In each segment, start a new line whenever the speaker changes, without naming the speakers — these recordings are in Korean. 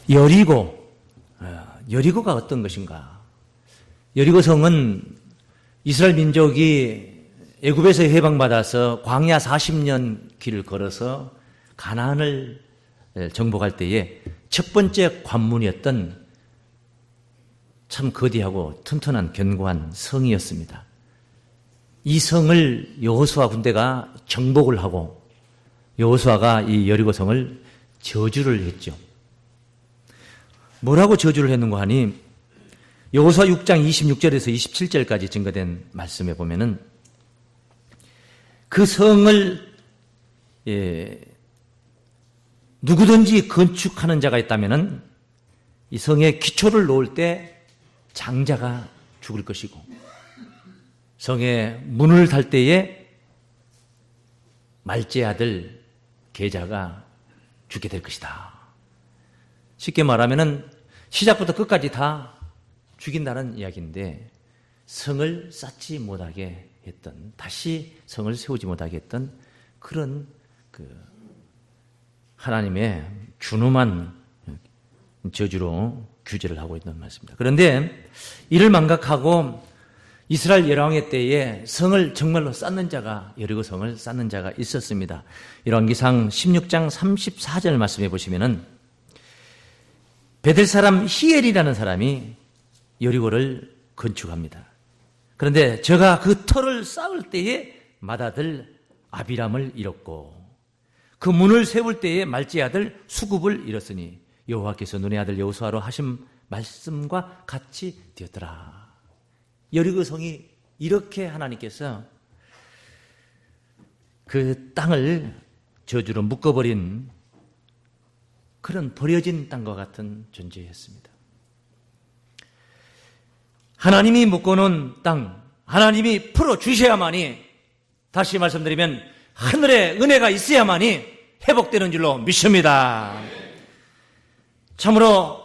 여리고가 어떤 것인가? 여리고성은 이스라엘 민족이 애굽에서 해방받아서 광야 40년 길을 걸어서 가나안을 정복할 때에 첫 번째 관문이었던 참 거대하고 튼튼한 견고한 성이었습니다. 이 성을 여호수아 군대가 정복을 하고 여호수아가 이 여리고성을 저주를 했죠. 뭐라고 저주를 했는가 하니 여호수아 6장 26절에서 27절까지 증거된 말씀에 보면은 그 성을 누구든지 건축하는 자가 있다면은 이 성에 기초를 놓을 때 장자가 죽을 것이고 성에 문을 달 때에 말제 아들 계자가 죽게 될 것이다. 쉽게 말하면은 시작부터 끝까지 다 죽인다는 이야기인데 성을 쌓지 못하게 했던, 다시 성을 세우지 못하게 했던 그런 하나님의 준엄한 저주로 규제를 하고 있는 말씀입니다. 그런데 이를 망각하고 이스라엘 열왕의 때에 성을 정말로 쌓는 자가, 여리고 성을 쌓는 자가 있었습니다. 열왕기상 16장 34절 말씀해 보시면은 베델 사람 히엘이라는 사람이 여리고를 건축합니다. 그런데 저가 그 터를 쌓을 때에 맏아들 아비람을 잃었고 그 문을 세울 때에 말제 아들 수굽을 잃었으니 여호와께서 눈의 아들 여호수아로 하신 말씀과 같이 되었더라. 여리고 성이 이렇게 하나님께서 그 땅을 저주로 묶어버린 그런 버려진 땅과 같은 존재였습니다. 하나님이 묶어놓은 땅, 하나님이 풀어주셔야만이, 다시 말씀드리면 하늘에 은혜가 있어야만이 회복되는 줄로 믿습니다. 참으로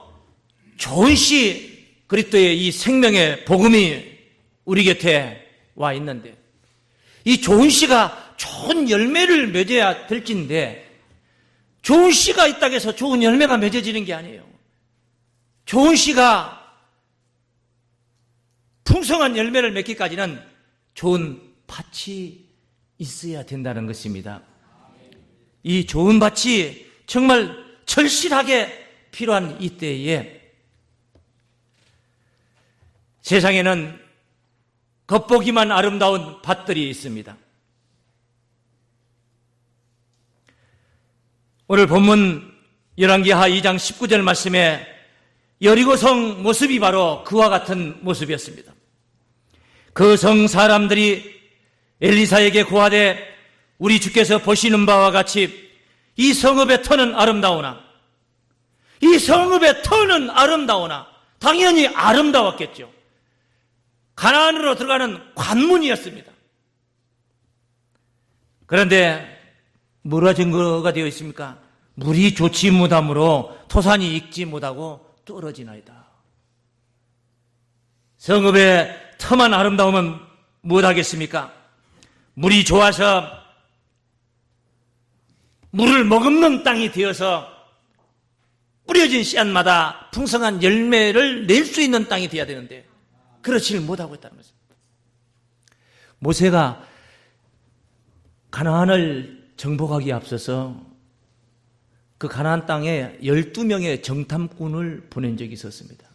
좋은 시 그리스도의 이 생명의 복음이 우리 곁에 와 있는데 이 좋은 씨가 좋은 열매를 맺어야 될진데 좋은 씨가 있다고 해서 좋은 열매가 맺어지는 게 아니에요. 좋은 씨가 풍성한 열매를 맺기까지는 좋은 밭이 있어야 된다는 것입니다. 이 좋은 밭이 정말 절실하게 필요한 이때에 세상에는 겉보기만 아름다운 밭들이 있습니다. 오늘 본문 열왕기하 2장 19절 말씀에 여리고성 모습이 바로 그와 같은 모습이었습니다. 그 성 사람들이 엘리사에게 고하되 우리 주께서 보시는 바와 같이 이 성읍의 터는 아름다우나, 이 성읍의 터는 아름다우나, 당연히 아름다웠겠죠. 가나안으로 들어가는 관문이었습니다. 그런데 뭐라 증거가 되어 있습니까? 물이 좋지 못하므로 토산이 익지 못하고 떨어지나이다. 성읍의 터만 아름다우면 무엇하겠습니까? 물이 좋아서 물을 머금는 땅이 되어서 뿌려진 씨앗마다 풍성한 열매를 낼 수 있는 땅이 되어야 되는데 그렇지를 못하고 있다는 것입니다. 모세가 가나안을 정복하기에 앞서서 그 가나안 땅에 12명의 정탐꾼을 보낸 적이 있었습니다.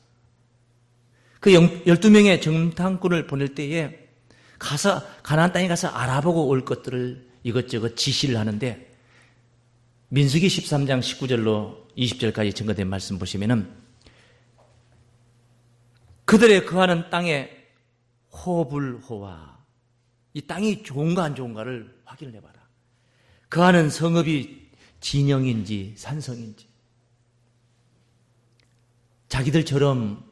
그 12명의 정탐꾼을 보낼 때에 가서 가나안 땅에 가서 알아보고 올 것들을 이것저것 지시를 하는데 민수기 13장 19절로 20절까지 증거된 말씀 보시면은 그들의 거하는 땅에 호불호와 이 땅이 좋은가 안 좋은가를 확인을 해봐라. 거하는 성읍이 진영인지 산성인지, 자기들처럼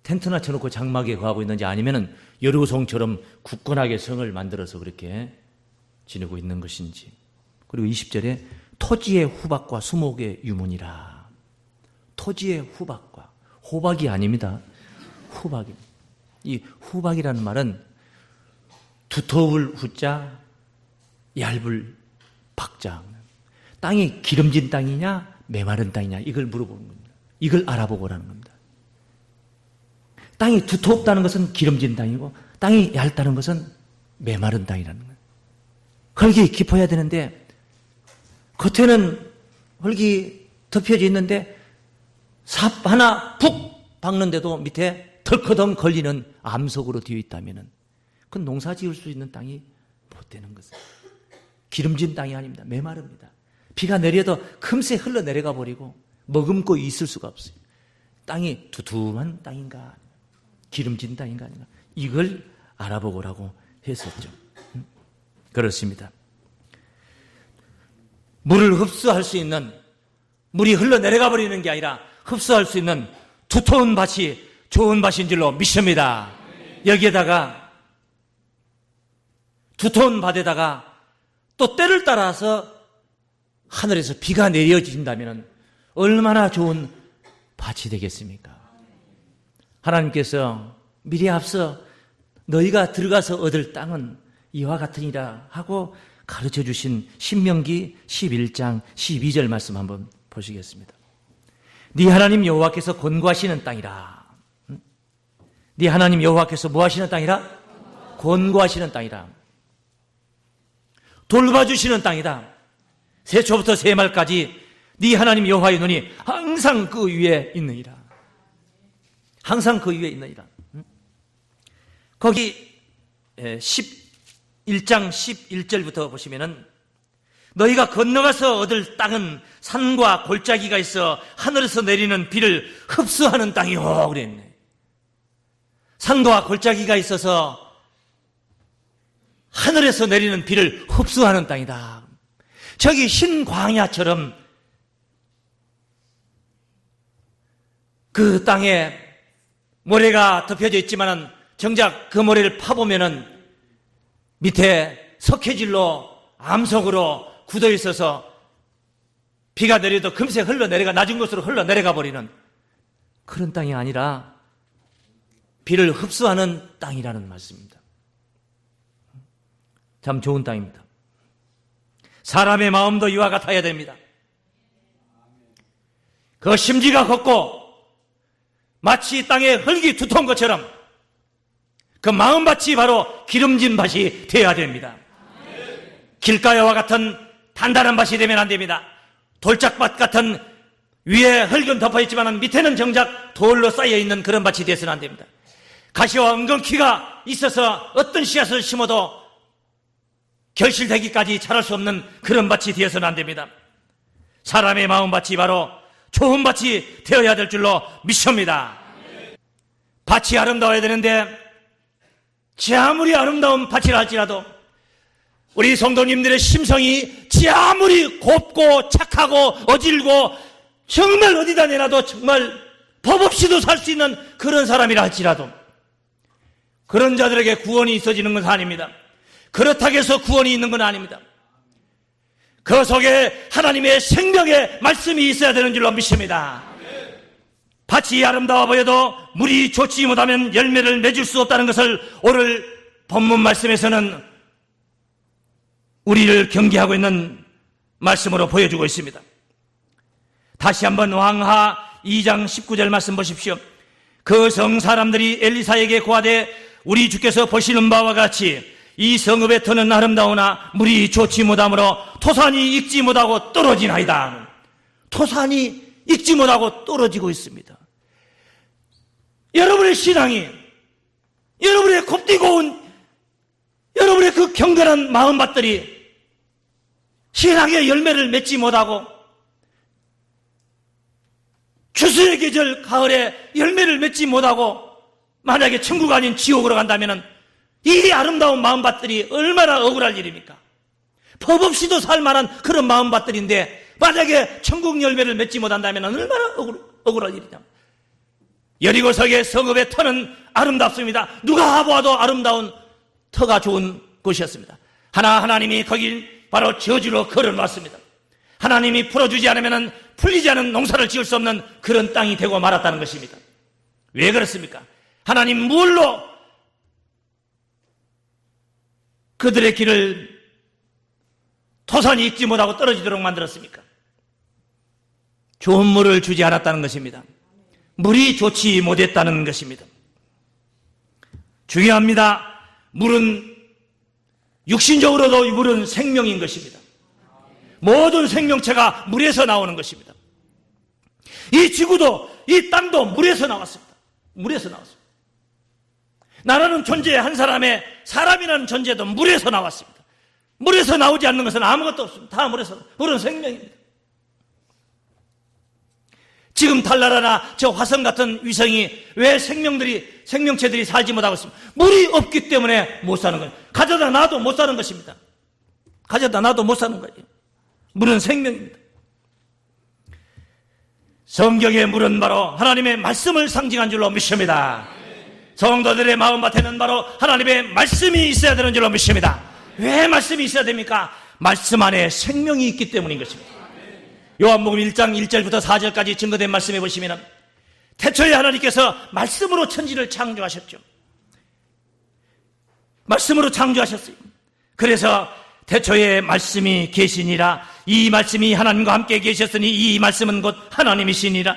텐트나 쳐놓고 장막에 거하고 있는지 아니면은 여리고성처럼 굳건하게 성을 만들어서 그렇게 지내고 있는 것인지. 그리고 20절에 토지의 후박과 수목의 유문이라. 토지의 후박과, 호박이 아닙니다. 후박입니다. 이 후박이라는 말은 두터울 후자, 얇을 박자. 땅이 기름진 땅이냐 메마른 땅이냐 이걸 물어보는 겁니다. 이걸 알아보고 오라는 겁니다. 땅이 두텁다는 것은 기름진 땅이고 땅이 얇다는 것은 메마른 땅이라는 거예요. 흙이 깊어야 되는데 겉에는 흙이 덮여져 있는데 삽 하나 푹 박는데도 밑에 덜커덩 걸리는 암석으로 되어 있다면 그건 농사 지을 수 있는 땅이 못 되는 것은 기름진 땅이 아닙니다. 메마릅니다. 비가 내려도 금세 흘러내려가 버리고 머금고 있을 수가 없어요. 땅이 두툼한 땅인가 기름진 땅인가 아닌가 이걸 알아보고라고 했었죠. 그렇습니다. 물을 흡수할 수 있는 물이 흘러내려가 버리는 게 아니라 흡수할 수 있는 두터운 밭이 좋은 밭인 줄로 믿습니다. 여기에다가 두터운 밭에다가 또 때를 따라서 하늘에서 비가 내려진다면 얼마나 좋은 밭이 되겠습니까? 하나님께서 미리 앞서 너희가 들어가서 얻을 땅은 이와 같으니라 하고 가르쳐 주신 신명기 11장 12절 말씀 한번 보시겠습니다. 네 하나님 여호와께서 권고하시는 땅이라. 네 하나님 여호와께서 뭐 하시는 땅이라? 권고하시는 땅이라. 돌봐주시는 땅이다. 새초부터 새말까지 네 하나님 여호와의 눈이 항상 그 위에 있느니라. 항상 그 위에 있느니라. 거기 11장 11절부터 보시면은 너희가 건너가서 얻을 땅은 산과 골짜기가 있어 하늘에서 내리는 비를 흡수하는 땅이요 그랬네. 산과 골짜기가 있어서 하늘에서 내리는 비를 흡수하는 땅이다. 저기 흰 광야처럼 그 땅에 모래가 덮여져 있지만은 정작 그 모래를 파보면은 밑에 석회질로 암석으로 굳어 있어서 비가 내려도 금세 흘러내려가 낮은 곳으로 흘러내려가 버리는 그런 땅이 아니라 비를 흡수하는 땅이라는 말씀입니다. 참 좋은 땅입니다. 사람의 마음도 이와 같아야 됩니다. 그 심지가 걷고 마치 땅에 흙이 두터운 것처럼 그 마음밭이 바로 기름진 밭이 되어야 됩니다. 길가야와 같은 단단한 밭이 되면 안 됩니다. 돌짝밭 같은 위에 흙은 덮어있지만 밑에는 정작 돌로 쌓여있는 그런 밭이 되어서는 안 됩니다. 가시와 엉겅퀴가 있어서 어떤 씨앗을 심어도 결실되기까지 자랄 수 없는 그런 밭이 되어서는 안 됩니다. 사람의 마음밭이 바로 좋은 밭이 되어야 될 줄로 믿습니다. 밭이 아름다워야 되는데 지 아무리 아름다운 밭이라 할지라도 우리 성도님들의 심성이 지 아무리 곱고 착하고 어질고 정말 어디다 내놔도 정말 법 없이도 살 수 있는 그런 사람이라 할지라도 그런 자들에게 구원이 있어지는 것은 아닙니다. 그렇다고 해서 구원이 있는 건 아닙니다. 그 속에 하나님의 생명의 말씀이 있어야 되는 줄로 믿습니다. 밭이 아름다워 보여도 물이 좋지 못하면 열매를 맺을 수 없다는 것을 오늘 본문 말씀에서는 우리를 경계하고 있는 말씀으로 보여주고 있습니다. 다시 한번 왕하 2장 19절 말씀 보십시오. 그 성 사람들이 엘리사에게 고하되 우리 주께서 보시는 바와 같이 이 성읍의 터는 아름다우나 물이 좋지 못하므로 토산이 익지 못하고 떨어지나이다. 토산이 익지 못하고 떨어지고 있습니다. 여러분의 신앙이, 여러분의 곱디고 온 여러분의 그 경건한 마음밭들이 신앙의 열매를 맺지 못하고 추수의 계절 가을에 열매를 맺지 못하고 만약에 천국 아닌 지옥으로 간다면 이 아름다운 마음밭들이 얼마나 억울할 일입니까? 법 없이도 살만한 그런 마음밭들인데 만약에 천국 열매를 맺지 못한다면 얼마나 억울할 일이냐. 여리고성의 성읍의 터는 아름답습니다. 누가 보아도 아름다운 터가 좋은 곳이었습니다. 하나님이 거길 바로 저주로 걸어놨습니다. 하나님이 풀어주지 않으면 풀리지 않은 농사를 지을 수 없는 그런 땅이 되고 말았다는 것입니다. 왜 그렇습니까? 하나님 뭘로 그들의 길을 토산이 익지 못하고 떨어지도록 만들었습니까? 좋은 물을 주지 않았다는 것입니다. 물이 좋지 못했다는 것입니다. 중요합니다. 물은 육신적으로도 물은 생명인 것입니다. 모든 생명체가 물에서 나오는 것입니다. 이 지구도 이 땅도 물에서 나왔습니다. 물에서 나왔습니다. 나라는 존재, 한 사람의 사람이라는 존재도 물에서 나왔습니다. 물에서 나오지 않는 것은 아무것도 없습니다. 다 물에서. 물은 생명입니다. 지금 달나라나 저 화성 같은 위성이 왜 생명체들이 살지 못하고 있습니다. 물이 없기 때문에 못 사는 거예요. 가져다 놔도 못 사는 것입니다. 가져다 놔도 못 사는 거예요. 물은 생명입니다. 성경의 물은 바로 하나님의 말씀을 상징한 줄로 믿습니다. 성도들의 마음밭에는 바로 하나님의 말씀이 있어야 되는 줄로 믿습니다. 왜 말씀이 있어야 됩니까? 말씀 안에 생명이 있기 때문인 것입니다. 요한복음 1장 1절부터 4절까지 증거된 말씀에 보시면 태초에 하나님께서 말씀으로 천지를 창조하셨죠. 말씀으로 창조하셨어요. 그래서 태초에 말씀이 계시니라. 이 말씀이 하나님과 함께 계셨으니 이 말씀은 곧 하나님이시니라.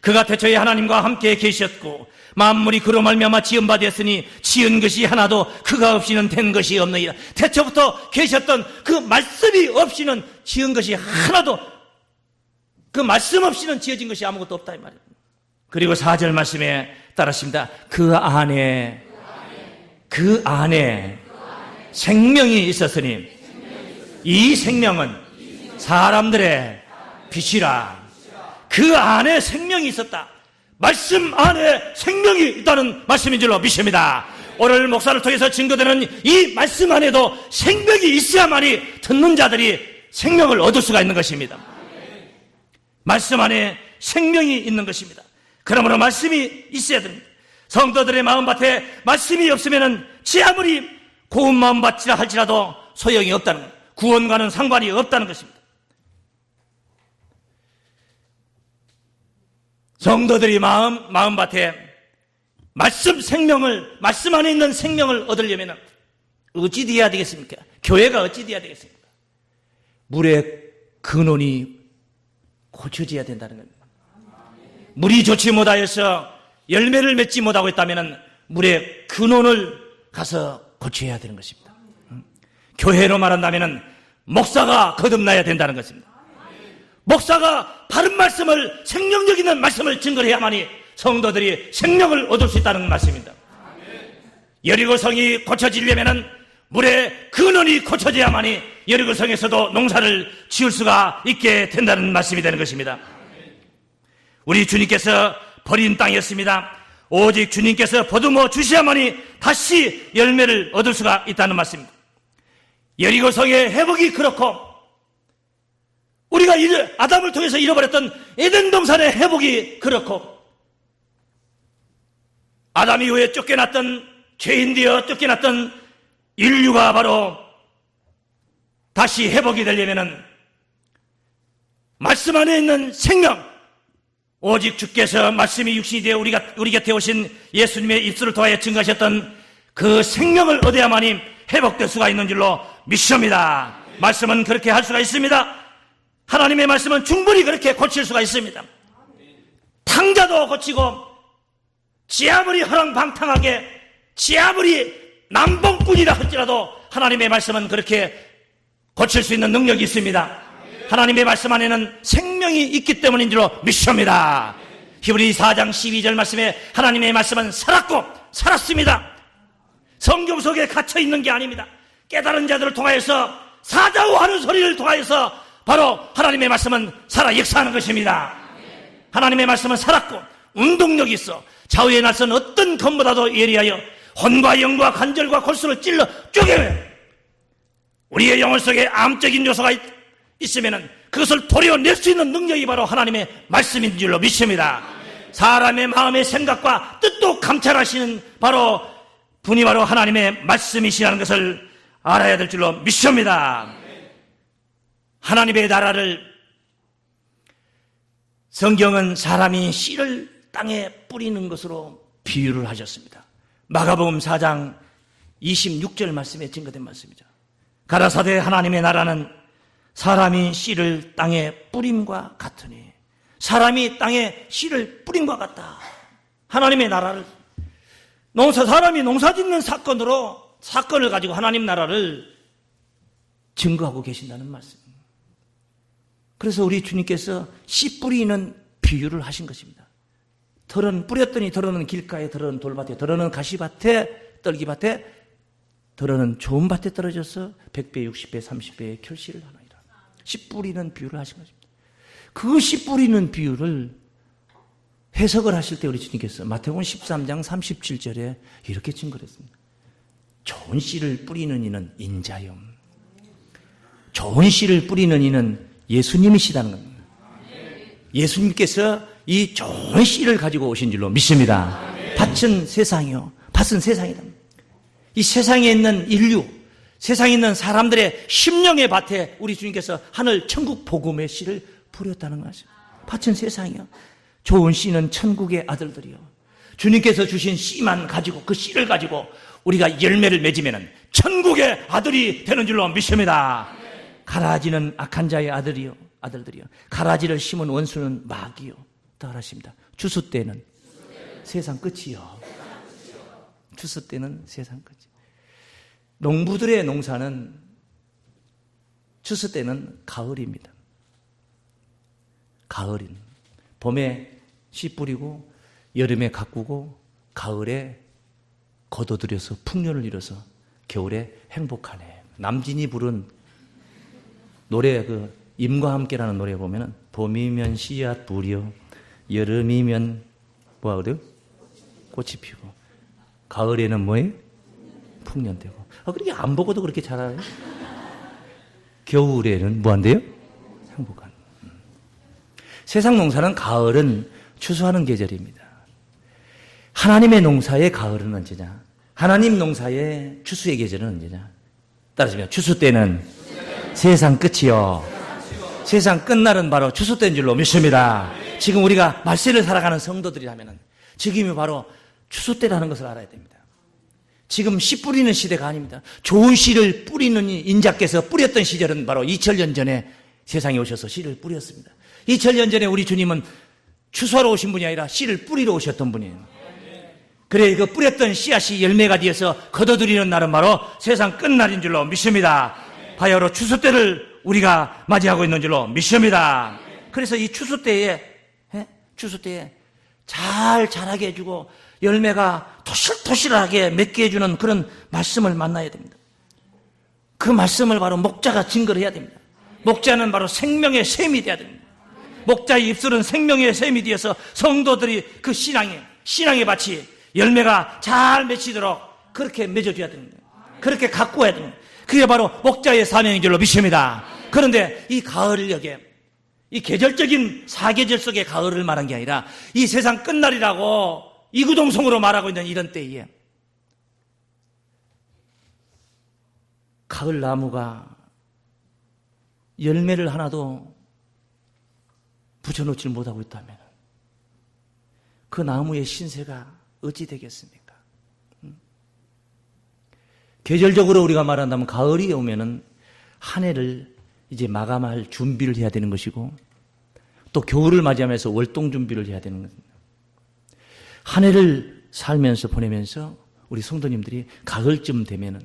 그가 태초에 하나님과 함께 계셨고 만물이 그로 말미암아 지은 바 되었으니 지은 것이 하나도 그가 없이는 된 것이 없느니라. 태초부터 계셨던 그 말씀이 없이는 지은 것이 하나도, 그 말씀 없이는 지어진 것이 아무것도 없다 이 말이에요. 그리고 4절 말씀에 따르십니다. 그 안에 생명이 있었으니 이 생명은 사람들의 빛이라. 그 안에 생명이 있었다. 말씀 안에 생명이 있다는 말씀인 줄로 믿습니다. 오늘 목사를 통해서 증거되는 이 말씀 안에도 생명이 있어야만이 듣는 자들이 생명을 얻을 수가 있는 것입니다. 말씀 안에 생명이 있는 것입니다. 그러므로 말씀이 있어야 됩니다. 성도들의 마음밭에 말씀이 없으면 지 아무리 고운 마음밭이라 할지라도 소용이 없다는 것, 구원과는 상관이 없다는 것입니다. 성도들이 마음밭에 말씀 안에 있는 생명을 얻으려면 어찌 되어야 되겠습니까? 교회가 어찌 되어야 되겠습니까? 물의 근원이 고쳐져야 된다는 겁니다. 물이 좋지 못하여서 열매를 맺지 못하고 있다면 물의 근원을 가서 고쳐야 되는 것입니다. 교회로 말한다면 목사가 거듭나야 된다는 것입니다. 목사가 바른 말씀을, 생명력 있는 말씀을 증거해야만이 성도들이 생명을 얻을 수 있다는 말씀입니다. 여리고성이 고쳐지려면 물의 근원이 고쳐져야만이 여리고성에서도 농사를 지을 수가 있게 된다는 말씀이 되는 것입니다. 우리 주님께서 버린 땅이었습니다. 오직 주님께서 보듬어 주셔야만이 다시 열매를 얻을 수가 있다는 말씀입니다. 여리고성의 회복이 그렇고 우리가 아담을 통해서 잃어버렸던 에덴 동산의 회복이 그렇고 아담 이후에 쫓겨났던 죄인 되어 쫓겨났던 인류가 바로 다시 회복이 되려면 말씀 안에 있는 생명, 오직 주께서 말씀이 육신이 되어 우리 곁에 오신 예수님의 입술을 통하여 증거하셨던 그 생명을 얻어야만이 회복될 수가 있는 줄로 믿습니다. 말씀은 그렇게 할 수가 있습니다. 하나님의 말씀은 충분히 그렇게 고칠 수가 있습니다. 탕자도 고치고 지 아무리 허랑방탕하게 지 아무리 남봉꾼이라 할지라도 하나님의 말씀은 그렇게 고칠 수 있는 능력이 있습니다. 하나님의 말씀 안에는 생명이 있기 때문인 줄로 믿습니다. 히브리 4장 12절 말씀에 하나님의 말씀은 살았고 살았습니다. 성경 속에 갇혀 있는 게 아닙니다. 깨달은 자들을 통하여서 사자우하는 소리를 통하여서 바로 하나님의 말씀은 살아 역사하는 것입니다. 하나님의 말씀은 살았고 운동력이 있어 좌우에 나선 어떤 검보다도 예리하여 혼과 영과 관절과 골수를 찔러 쪼개요. 우리의 영혼 속에 암적인 요소가 있으면 그것을 도려낼 수 있는 능력이 바로 하나님의 말씀인 줄로 믿습니다. 사람의 마음의 생각과 뜻도 감찰하시는 바로 분이 바로 하나님의 말씀이시라는 것을 알아야 될 줄로 믿습니다. 하나님의 나라를 성경은 사람이 씨를 땅에 뿌리는 것으로 비유를 하셨습니다. 마가복음 4장 26절 말씀에 증거된 말씀이죠. 가라사대 하나님의 나라는 사람이 씨를 땅에 뿌림과 같으니
사람이 땅에 씨를 뿌린 것 같다. 하나님의 나라를 사람이 농사 짓는 사건을 가지고 하나님 나라를 증거하고 계신다는 말씀입니다. 그래서 우리 주님께서 씨 뿌리는 비유를 하신 것입니다. 덜은 뿌렸더니 덜은 길가에, 덜은 돌밭에, 덜은 가시밭에, 떨기밭에, 덜은 좋은 밭에 떨어져서 100배, 60배, 30배의 결실을 하나이다. 씨 뿌리는 비유를 하신 것입니다. 그 씨 뿌리는 비유를 해석을 하실 때 우리 주님께서 마태복음 13장 37절에 이렇게 증거했습니다. 좋은 씨를 뿌리는 이는 인자요. 좋은 씨를 뿌리는 이는 예수님이시다는 겁니다. 예수님께서 이 좋은 씨를 가지고 오신 줄로 믿습니다. 밭은 세상이요. 밭은 세상이다. 이 세상에 있는 인류, 세상에 있는 사람들의 심령의 밭에 우리 주님께서 하늘 천국 복음의 씨를 뿌렸다는 것이죠. 밭은 세상이요. 좋은 씨는 천국의 아들들이요. 주님께서 주신 씨만 가지고, 그 씨를 가지고 우리가 열매를 맺으면 천국의 아들이 되는 줄로 믿습니다. 가라지는 악한 자의 아들들이요. 가라지를 심은 원수는 마귀요. 더 하십니다. 추수 때는 세상 끝이요. 추수 때는 세상 끝이. 농부들의 농사는 추수 때는 가을입니다. 가을인. 봄에 씨 뿌리고 여름에 가꾸고 가을에 걷어들여서 풍년을 이뤄서 겨울에 행복하네. 남진이 부른 노래, 임과 함께라는 노래 보면은 봄이면 씨앗 뿌려, 여름이면 뭐라 그래요? 꽃이 피고, 가을에는 뭐예요? 풍년되고. 그렇게 안 보고도 그렇게 잘 알아요? 겨울에는 뭐 한대요? 행복한. 세상 농사는 가을은 추수하는 계절입니다. 하나님의 농사의 가을은 언제냐? 하나님 농사의 추수의 계절은 언제냐? 따라하시면 추수 때는 세상 끝이요. 세상 끝날은 바로 추수 때인 줄로 믿습니다. 지금 우리가 말세를 살아가는 성도들이라면 지금이 바로 추수 때라는 것을 알아야 됩니다. 지금 씨 뿌리는 시대가 아닙니다. 좋은 씨를 뿌리는 인자께서 뿌렸던 시절은 바로 2000년 전에 세상에 오셔서 씨를 뿌렸습니다. 2000년 전에 우리 주님은 추수하러 오신 분이 아니라 씨를 뿌리러 오셨던 분이에요. 그래, 그 뿌렸던 씨앗이 열매가 되어서 거둬들이는 날은 바로 세상 끝날인 줄로 믿습니다. 바야흐로 추수 때를 우리가 맞이하고 있는 줄로 믿습니다. 그래서 이 추수 때에 잘 자라게 해주고 열매가 토실토실하게 맺게 해주는 그런 말씀을 만나야 됩니다. 그 말씀을 바로 목자가 증거를 해야 됩니다. 목자는 바로 생명의 샘이 되어야 됩니다. 목자의 입술은 생명의 샘이 되어서 성도들이 그 신앙의 밭이 열매가 잘 맺히도록 그렇게 맺어줘야 됩니다. 그렇게 가꾸어야 됩니다. 그게 바로 목자의 사명인 줄로 믿습니다. 그런데 이 가을역에 이 계절적인 사계절 속의 가을을 말한 게 아니라 이 세상 끝날이라고 이구동성으로 말하고 있는 이런 때에 가을 나무가 열매를 하나도 붙여놓지 못하고 있다면 그 나무의 신세가 어찌 되겠습니까? 계절적으로 우리가 말한다면 가을이 오면은 한 해를 이제 마감할 준비를 해야 되는 것이고 또 겨울을 맞이하면서 월동 준비를 해야 되는 것입니다. 한 해를 살면서 보내면서 우리 성도님들이 가을쯤 되면은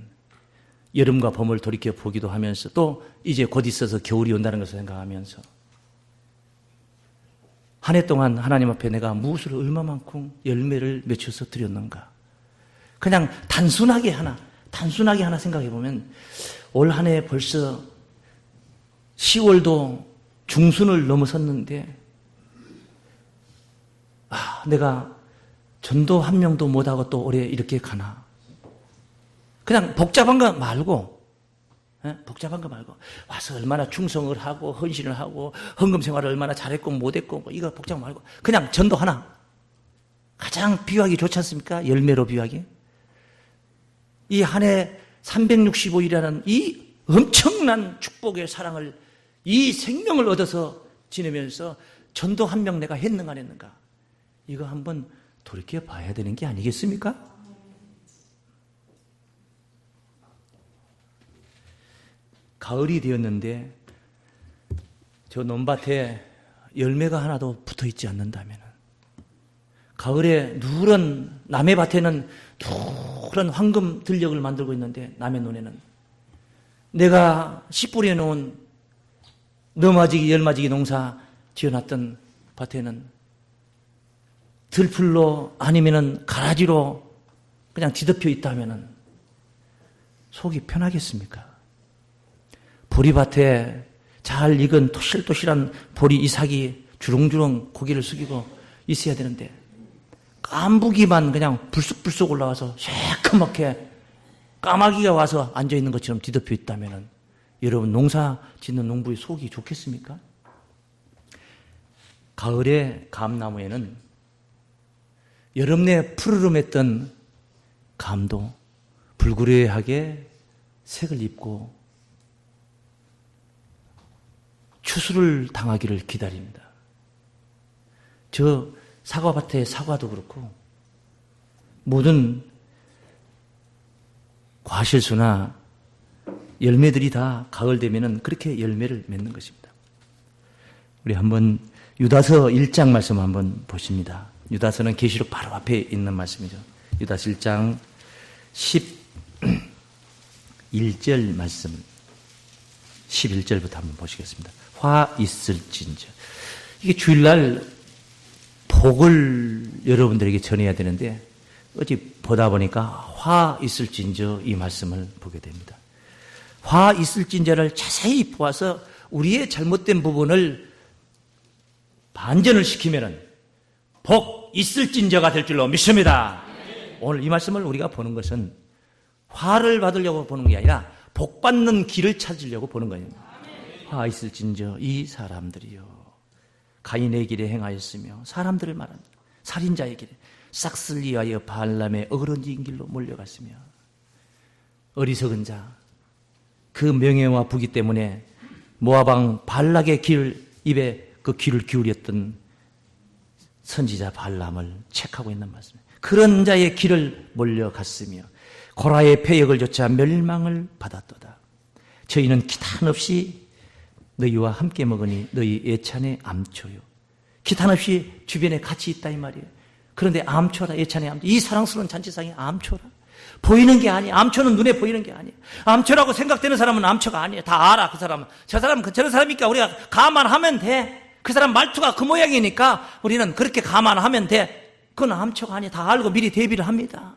여름과 봄을 돌이켜 보기도 하면서 또 이제 곧 있어서 겨울이 온다는 것을 생각하면서 한 해 동안 하나님 앞에 내가 무엇을 얼마만큼 열매를 맺혀서 드렸는가. 그냥 단순하게 하나 생각해 보면 올 한 해 벌써 10월도 중순을 넘어섰는데 내가 전도 한 명도 못하고 또 올해 이렇게 가나. 그냥 복잡한 거 말고 와서 얼마나 충성을 하고 헌신을 하고 헌금 생활을 얼마나 잘했고 못했고 이거 복잡 말고 그냥 전도 하나. 가장 비유하기 좋지 않습니까? 열매로 비유하기. 이 한 해 365일이라는 이 엄청난 축복의 사랑을 이 생명을 얻어서 지내면서 전도 한 명 내가 했는가 안 했는가 이거 한번 돌이켜 봐야 되는 게 아니겠습니까? 가을이 되었는데 저 논밭에 열매가 하나도 붙어 있지 않는다면, 가을에 누런 남의 밭에는 누런 황금 들녘을 만들고 있는데 남의 눈에는 내가 씨 뿌려놓은 너마지기 열마지기 농사 지어놨던 밭에는 들풀로 아니면은 가라지로 그냥 뒤덮여 있다면은 속이 편하겠습니까? 보리밭에 잘 익은 토실토실한 보리 이삭이 주렁주렁 고개를 숙이고 있어야 되는데 깐부기만 그냥 불쑥불쑥 올라와서 새까맣게 까마귀가 와서 앉아있는 것처럼 뒤덮여 있다면 여러분 농사 짓는 농부의 속이 좋겠습니까? 가을에 감나무에는 여름 내 푸르름했던 감도 불그레하게 색을 입고 추수를 당하기를 기다립니다. 저 사과밭의 사과도 그렇고 모든 과실수나 열매들이 다 가을 되면은 그렇게 열매를 맺는 것입니다. 우리 한번 유다서 1장 말씀 한번 보십니다. 유다서는 계시록 바로 앞에 있는 말씀이죠. 유다서 1장 11절 말씀 11절부터 한번 보시겠습니다. 화 있을진저. 이게 주일날 복을 여러분들에게 전해야 되는데 어제 보다 보니까 화 있을진저 이 말씀을 보게 됩니다. 화 있을진저를 자세히 보아서 우리의 잘못된 부분을 반전을 시키면은 복 있을진저가 될 줄로 믿습니다. 오늘 이 말씀을 우리가 보는 것은 화를 받으려고 보는 게 아니라 복 받는 길을 찾으려고 보는 거예요. 화 있을진저 이 사람들이요 가인의 길에 행하였으며 사람들을 말한다. 살인자의 길에 싹쓸 이하여 발람의 어그러진 길로 몰려갔으며 어리석은 자 그 명예와 부귀 때문에 모압왕 발락의 입에 그 귀를 기울였던 선지자 발람을 책하고 있는 말씀입니다. 그런 자의 길을 몰려갔으며 고라의 패역을 조차 멸망을 받았도다. 저희는 기탄 없이 너희와 함께 먹으니 너희 예찬의 암초요. 기탄 없이 주변에 같이 있다 이 말이에요. 그런데 암초라, 예찬의 암초. 이 사랑스러운 잔치상이 암초라. 보이는 게 아니에요. 암초는 눈에 보이는 게 아니에요. 암초라고 생각되는 사람은 암초가 아니에요. 다 알아, 그 사람은. 저 사람은 저런 사람이니까 우리가 감안하면 돼. 그 사람 말투가 그 모양이니까 우리는 그렇게 감안하면 돼. 그건 암초가 아니에요. 다 알고 미리 대비를 합니다.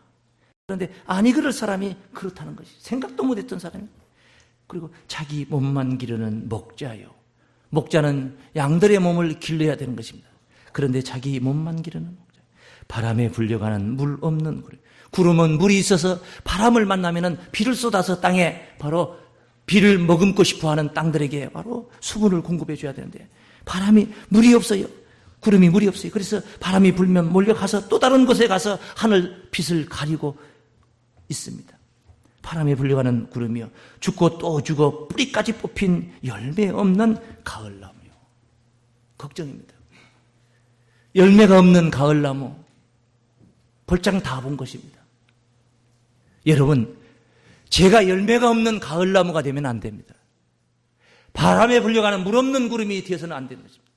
그런데 아니 그럴 사람이 그렇다는 것이 생각도 못했던 사람이. 그리고 자기 몸만 기르는 목자요. 목자는 양들의 몸을 길러야 되는 것입니다. 그런데 자기 몸만 기르는 목자. 바람에 불려가는 물 없는 구름. 구름은 물이 있어서 바람을 만나면은 비를 쏟아서 땅에 바로 비를 머금고 싶어하는 땅들에게 바로 수분을 공급해 줘야 되는데 바람이 물이 없어요. 구름이 물이 없어요. 그래서 바람이 불면 몰려가서 또 다른 곳에 가서 하늘 빛을 가리고 있습니다. 바람에 불려가는 구름이요. 죽고 또 죽어 뿌리까지 뽑힌 열매 없는 가을나무요. 걱정입니다. 열매가 없는 가을나무 볼장 다 본 것입니다. 여러분, 제가 열매가 없는 가을나무가 되면 안 됩니다. 바람에 불려가는 물 없는 구름이 되어서는 안 되는 것입니다.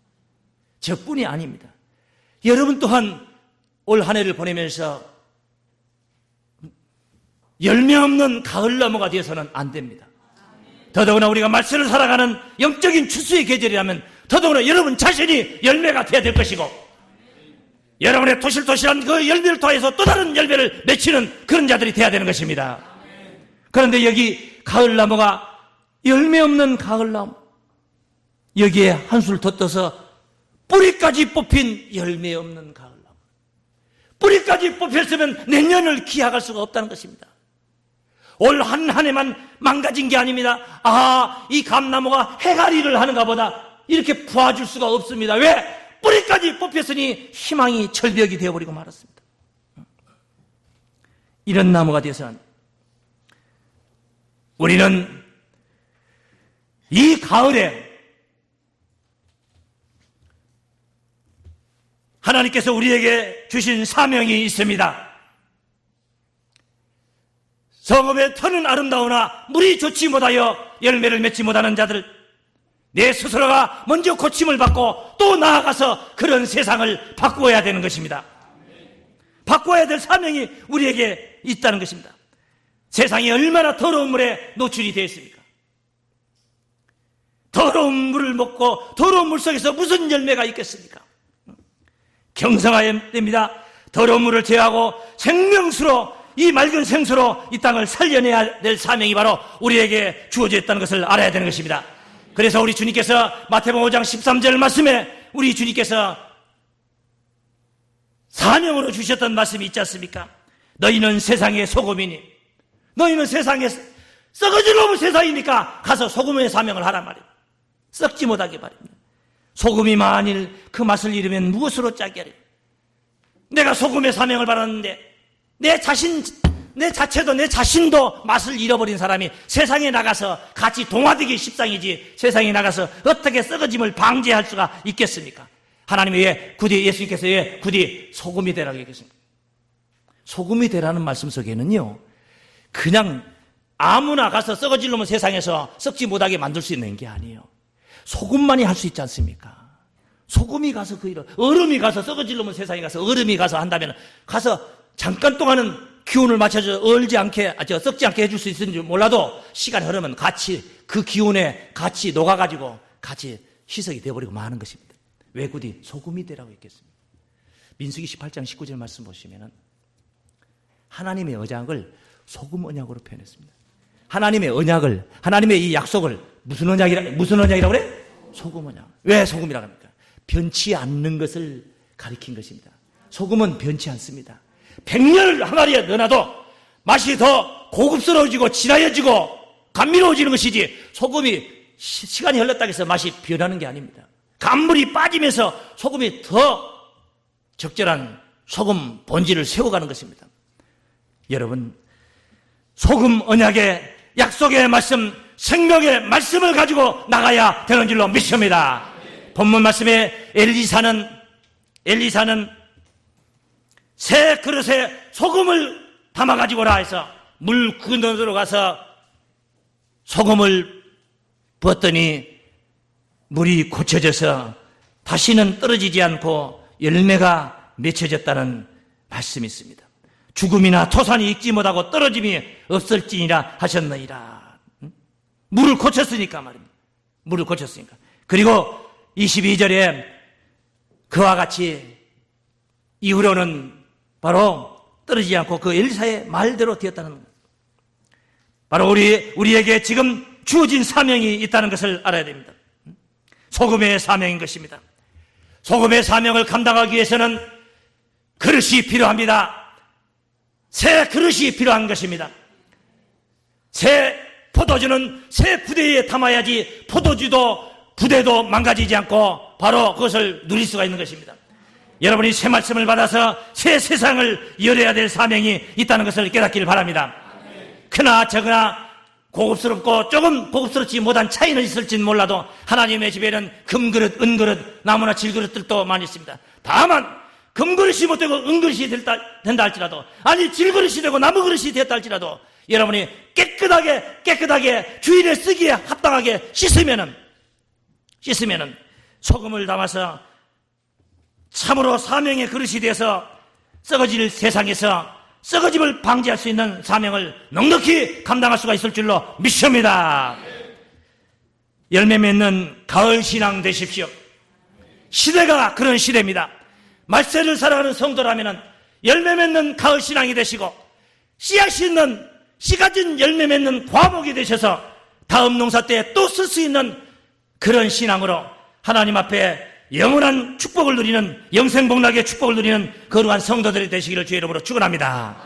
저뿐이 아닙니다. 여러분 또한 올 한 해를 보내면서 열매 없는 가을나무가 되어서는 안 됩니다. 더더구나 우리가 말씀을 살아가는 영적인 추수의 계절이라면 더더구나 여러분 자신이 열매가 되어야 될 것이고 여러분의 토실토실한 그 열매를 통해서 또 다른 열매를 맺히는 그런 자들이 되어야 되는 것입니다. 그런데 여기 가을나무가 열매 없는 가을나무 여기에 한술 더 떠서 뿌리까지 뽑힌 열매 없는 가을나무 뿌리까지 뽑혔으면 내년을 기약할 수가 없다는 것입니다. 올 한 해만 망가진 게 아닙니다. 이 감나무가 해가리를 하는가 보다 이렇게 부어줄 수가 없습니다. 왜? 뿌리까지 뽑혔으니 희망이 절벽이 되어버리고 말았습니다. 이런 나무가 되어서는 우리는 이 가을에 하나님께서 우리에게 주신 사명이 있습니다. 성읍의 터는 아름다우나 물이 좋지 못하여 열매를 맺지 못하는 자들 내 스스로가 먼저 고침을 받고 또 나아가서 그런 세상을 바꾸어야 되는 것입니다. 바꿔야 될 사명이 우리에게 있다는 것입니다. 세상이 얼마나 더러운 물에 노출이 되어 있습니까? 더러운 물을 먹고 더러운 물 속에서 무슨 열매가 있겠습니까? 경성해야 됩니다. 더러운 물을 제하고 생명수로, 이 맑은 생수로 이 땅을 살려내야 될 사명이 바로 우리에게 주어져 있다는 것을 알아야 되는 것입니다. 그래서 우리 주님께서 마태복음 5장 13절 말씀에 우리 주님께서 사명으로 주셨던 말씀이 있지 않습니까? 너희는 세상의 소금이니, 너희는 세상에 썩어질 놈의 세상이니까 가서 소금의 사명을 하란 말이에요. 썩지 못하게 말입니다. 소금이 만일 그 맛을 잃으면 무엇으로 짜게 하리? 내가 소금의 사명을 받았는데 내 자체도 내 자신도 맛을 잃어버린 사람이 세상에 나가서 같이 동화되기 십상이지 세상에 나가서 어떻게 썩어짐을 방지할 수가 있겠습니까? 하나님이 왜 굳이, 예수님께서 왜 굳이 소금이 되라고 얘기했습니까? 소금이 되라는 말씀 속에는요, 그냥 아무나 가서 썩어질 놈은 세상에서 썩지 못하게 만들 수 있는 게 아니에요. 소금만이 할 수 있지 않습니까? 소금이 가서 그 일을, 얼음이 가서 썩어질 놈은 세상에 가서 얼음이 가서 한다면 가서 잠깐 동안은 기운을 맞춰서 썩지 않게 해줄 수 있는지 몰라도 시간이 흐르면 같이 그 기운에 같이 녹아가지고 같이 희석이 되어버리고 마는 것입니다. 왜 굳이 소금이 되라고 했겠습니까? 민수기 18장 19절 말씀 보시면은 하나님의 언약을 소금 언약으로 표현했습니다. 하나님의 언약을, 하나님의 이 약속을 무슨 언약이라고 그래? 소금 언약. 왜 소금이라고 합니까? 변치 않는 것을 가리킨 것입니다. 소금은 변치 않습니다. 100년을 항아리에 넣어놔도 맛이 더 고급스러워지고 진하여지고 감미로워지는 것이지, 소금이 시간이 흘렀다고 해서 맛이 변하는 게 아닙니다. 간물이 빠지면서 소금이 더 적절한 소금 본질을 세워가는 것입니다. 여러분, 소금 언약의 약속의 말씀, 생명의 말씀을 가지고 나가야 되는 줄로 믿습니다. 본문 말씀에 엘리사는 새 그릇에 소금을 담아가지고 오라 해서 물 근원으로 가서 소금을 부었더니 물이 고쳐져서 다시는 떨어지지 않고 열매가 맺혀졌다는 말씀이 있습니다. 죽음이나 토산이 익지 못하고 떨어짐이 없을지니라 하셨느니라. 물을 고쳤으니까 말입니다. 물을 고쳤으니까. 그리고 22절에 그와 같이 이후로는 바로 떨어지지 않고 그 엘리사의 말대로 되었다는 겁니다. 바로 우리에게 지금 주어진 사명이 있다는 것을 알아야 됩니다. 소금의 사명인 것입니다. 소금의 사명을 감당하기 위해서는 그릇이 필요합니다. 새 그릇이 필요한 것입니다. 새 포도주는 새 부대에 담아야지 포도주도 부대도 망가지지 않고 바로 그것을 누릴 수가 있는 것입니다. 여러분이 새 말씀을 받아서 새 세상을 열어야 될 사명이 있다는 것을 깨닫기를 바랍니다. 크나 적으나 고급스럽고 조금 고급스럽지 못한 차이는 있을지는 몰라도 하나님의 집에는 금그릇, 은그릇, 나무나 질그릇들도 많이 있습니다. 다만 금그릇이 못되고 은그릇이 된다 할지라도, 아니 질그릇이 되고 나무그릇이 되었다 할지라도 여러분이 깨끗하게 주인의 쓰기에 합당하게 씻으면은 소금을 담아서 참으로 사명의 그릇이 되어서 썩어질 세상에서 썩어짐을 방지할 수 있는 사명을 넉넉히 감당할 수가 있을 줄로 믿습니다. 열매 맺는 가을 신앙 되십시오. 시대가 그런 시대입니다. 말세를 살아가는 성도라면 열매 맺는 가을 신앙이 되시고 씨앗이 있는 씨 가진 열매 맺는 과목이 되셔서 다음 농사 때 또 쓸 수 있는 그런 신앙으로 하나님 앞에 영원한 축복을 누리는, 영생복락의 축복을 누리는 거룩한 성도들이 되시기를 주의 이름으로 축원합니다.